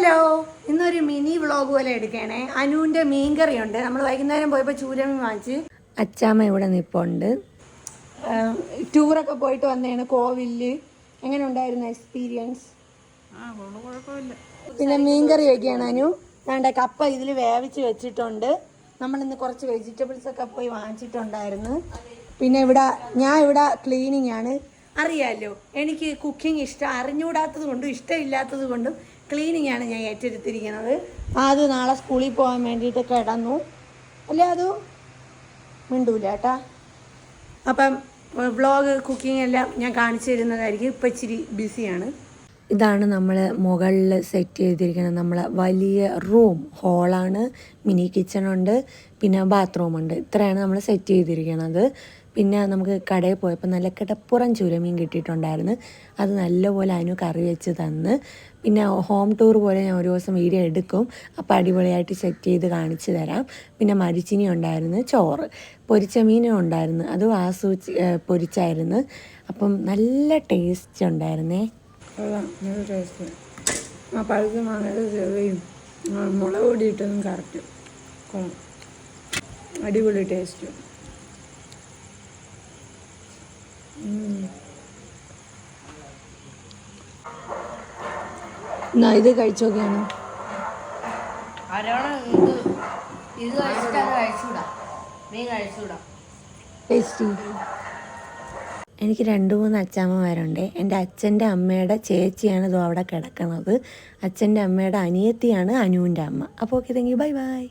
Hello, ഇന്നൊരു mini vlog പോലെ എടുക്കണേ. അനുവിൻ്റെ മീൻകറിയുണ്ട്. നമ്മൾ വൈകുന്നേരം പോയപ്പോൾ ചൂരമീൻ വാങ്ങിച്ച്. അച്ചാമ്മ ഇവിടെ നിൽപ്പുണ്ട്. ടൂറൊക്കെ പോയിട്ട് വന്നതാണ് കോവിലിൽ. എങ്ങനെ ഉണ്ടായിരുന്നു എക്സ്പീരിയൻസ്? പിന്നെ മീൻകറി വയ്ക്കുകയാണ് അനു. വേണ്ട കപ്പ ഇതിൽ വേവിച്ച് വെച്ചിട്ടുണ്ട്. നമ്മളിന്ന് കുറച്ച് വെജിറ്റബിൾസ് ഒക്കെ പോയി വാങ്ങിച്ചിട്ടുണ്ടായിരുന്നു. പിന്നെ ഞാൻ ഇവിടെ ക്ലീനിങ് ആണ്. അറിയാമല്ലോ, എനിക്ക് കുക്കിംഗ് ഇഷ്ടം, അറിഞ്ഞുകൂടാത്തത് കൊണ്ടും ഇഷ്ടമില്ലാത്തത് കൊണ്ടും ക്ലീനിങ് ആണ് ഞാൻ ഏറ്റെടുത്തിരിക്കുന്നത്. അത് നാളെ സ്കൂളിൽ പോകാൻ വേണ്ടിയിട്ട് കിടന്നു. അല്ലേ അത് മിണ്ടൂല കേട്ടാ. അപ്പം വ്ളോഗ് കുക്കിംഗ് എല്ലാം ഞാൻ കാണിച്ചു തരുന്നതായിരിക്കും. ഇപ്പം ഇച്ചിരി ബിസിയാണ്. ഇതാണ് നമ്മൾ മുകളിൽ സെറ്റ് ചെയ്തിരിക്കുന്നത്. നമ്മളെ വലിയ റൂം ഹോളാണ്. മിനി കിച്ചണുണ്ട്, പിന്നെ ബാത്റൂമുണ്ട്. ഇത്രയാണ് നമ്മൾ സെറ്റ് ചെയ്തിരിക്കുന്നത്. പിന്നെ നമുക്ക് കടയിൽ പോയപ്പോൾ നല്ല കിടപ്പുറം ചുരമീൻ കിട്ടിയിട്ടുണ്ടായിരുന്നു. അത് നല്ലപോലെ അതിന് കറി വെച്ച് തന്ന്. പിന്നെ ഹോം ടൂർ പോലെ ഞാൻ ഒരു ദിവസം വീഡിയോ എടുക്കും. അപ്പോൾ അടിപൊളിയായിട്ട് സെറ്റ് ചെയ്ത് കാണിച്ചു തരാം. പിന്നെ മരിച്ചിനി ഉണ്ടായിരുന്നു, ചോറ്, പൊരിച്ച മീനും ഉണ്ടായിരുന്നു. അത് പൊരിച്ചായിരുന്നു. അപ്പം നല്ല ടേസ്റ്റ് ഉണ്ടായിരുന്നേ. നല്ല ടേസ്റ്റ്. ആ പഴുത്ത മാങ്ങയുടെ ചെറിയും മുളക് പൊടിയിട്ടതും കറക്റ്റ്, അടിപൊളി ടേസ്റ്റ്. എന്നാ ഇത് കഴിച്ചോക്കെയാണ്. ടേസ്റ്റി. എനിക്ക് 2-3 അച്ചാമ്മമാരുണ്ട്. എൻ്റെ അച്ഛൻ്റെ അമ്മയുടെ ചേച്ചിയാണ് ഇതോ അവിടെ കിടക്കുന്നത്. അച്ഛൻ്റെ അമ്മയുടെ അനിയത്തിയാണ് അനുവിൻ്റെ അമ്മ. അപ്പോൾ okay, thank you, bye bye.